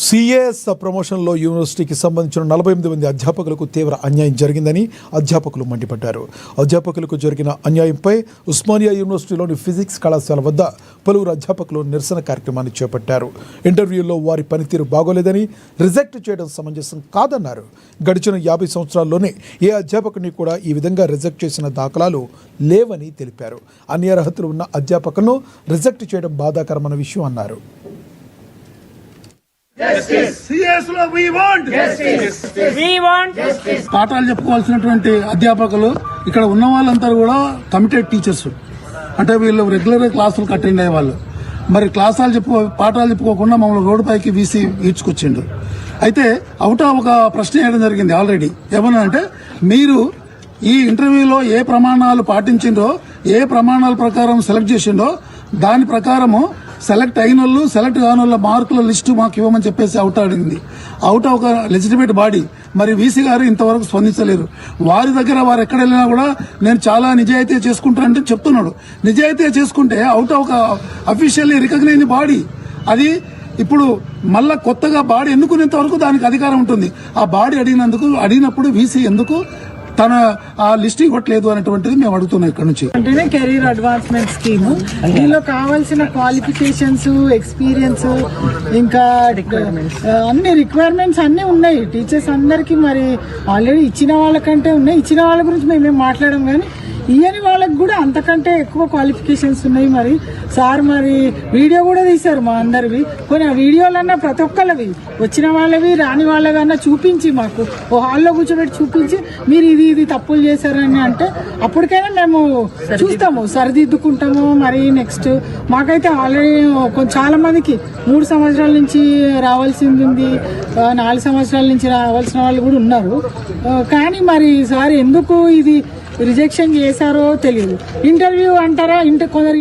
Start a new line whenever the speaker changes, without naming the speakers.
CAS ప్రమోషన్లో యూనివర్సిటీకి సంబంధించిన 48 మంది అధ్యాపకులకు తీవ్ర అన్యాయం జరిగిందని అధ్యాపకులు మండిపడ్డారు. అధ్యాపకులకు జరిగిన అన్యాయంపై ఉస్మానియా యూనివర్సిటీలోని ఫిజిక్స్ కళాశాల వద్ద పలువురు అధ్యాపకులు నిరసన కార్యక్రమాన్ని చేపట్టారు. ఇంటర్వ్యూల్లో వారి పనితీరు బాగోలేదని, రిజెక్ట్ చేయడం సమంజసం కాదన్నారు. గడిచిన 50 సంవత్సరాల్లోనే ఏ అధ్యాపకుని కూడా ఈ విధంగా రిజెక్ట్ చేసిన దాఖలాలు లేవని తెలిపారు. అన్ని అర్హతలు ఉన్న అధ్యాపకులను రిజెక్ట్ చేయడం బాధాకరమైన విషయం అన్నారు.
పాఠాలు చెప్పుకోవాల్సినటువంటి అధ్యాపకులు ఇక్కడ ఉన్న వాళ్ళంతా కూడా కమిటెడ్ టీచర్స్, అంటే వీళ్ళు రెగ్యులర్ క్లాసులకు అటెండ్ అయ్యే వాళ్ళు. మరి పాఠాలు చెప్పుకోకుండా మమ్మల్ని రోడ్డు పైకి వీసీ ఈడ్చుకొచ్చిండు. అయితే ఒక ప్రశ్న వేయడం జరిగింది ఆల్రెడీ. ఏమన్నా అంటే, మీరు ఈ ఇంటర్వ్యూలో ఏ ప్రమాణాలు పాటించిండ్రో, ఏ ప్రమాణాల ప్రకారం సెలెక్ట్ చేసిండో దాని ప్రకారము సెలెక్ట్ అయిన వాళ్ళు, సెలెక్ట్ కాని వాళ్ళ మార్కుల లిస్టు మాకు ఇవ్వమని చెప్పేసి అడిగింది. ఒక లెజిటిమేట్ బాడీ. మరి వీసీ గారు ఇంతవరకు స్పందించలేరు. వారి దగ్గర వారు ఎక్కడ వెళ్ళినా కూడా నేను చాలా నిజాయితీ చేసుకుంటానంటే చెప్తున్నాడు. నిజాయితీ చేసుకుంటే ఒక అఫీషియల్లీ రికగ్నైజ్ బాడీ అది. ఇప్పుడు మళ్ళా కొత్తగా బాడీ ఎన్నుకునేంత వరకు దానికి అధికారం ఉంటుంది. ఆ బాడీ అడిగినప్పుడు వీసీ ఎందుకు తన ఆ లిస్ట్ ఇవ్వట్లేదు అనేటువంటిది మేము అడుగుతున్నాం ఇక్కడ నుంచి.
అంటేనే కెరీర్ అడ్వాన్స్మెంట్ స్కీమ్. దీనిలో కావాల్సిన క్వాలిఫికేషన్స్, ఎక్స్పీరియన్స్, ఇంకా అన్ని రిక్వైర్మెంట్స్ అన్ని ఉన్నాయి టీచర్స్ అందరికి. మరి ఆల్రెడీ ఇచ్చిన వాళ్ళకంటే ఉన్నాయి. ఇచ్చిన వాళ్ళ గురించి మేమేం మాట్లాడడం, కానీ ఇయ్యని వాళ్ళకి కూడా అంతకంటే ఎక్కువ క్వాలిఫికేషన్స్ ఉన్నాయి. మరి సార్ మరి వీడియో కూడా తీశారు మా అందరివి. కొన్ని ఆ వీడియోలన్నా ప్రతి ఒక్కళ్ళవి, వచ్చిన వాళ్ళవి రాని వాళ్ళవన్నా చూపించి, మాకు ఓ హాల్లో కూర్చోబెట్టి చూపించి మీరు ఇది తప్పులు చేశారని అంటే అప్పటికైనా మేము చూస్తాము, సరిదిద్దుకుంటాము. మరి నెక్స్ట్ మాకైతే ఆల్రెడీ చాలా మందికి 3 సంవత్సరాల నుంచి రావాల్సింది ఉంది, 4 సంవత్సరాల నుంచి రావాల్సిన వాళ్ళు కూడా ఉన్నారు. కానీ మరి సార్ ఎందుకు ఇది రిజెక్షన్ చేశారో తెలియదు. ఇంటర్వ్యూ అంటారా, కొందరు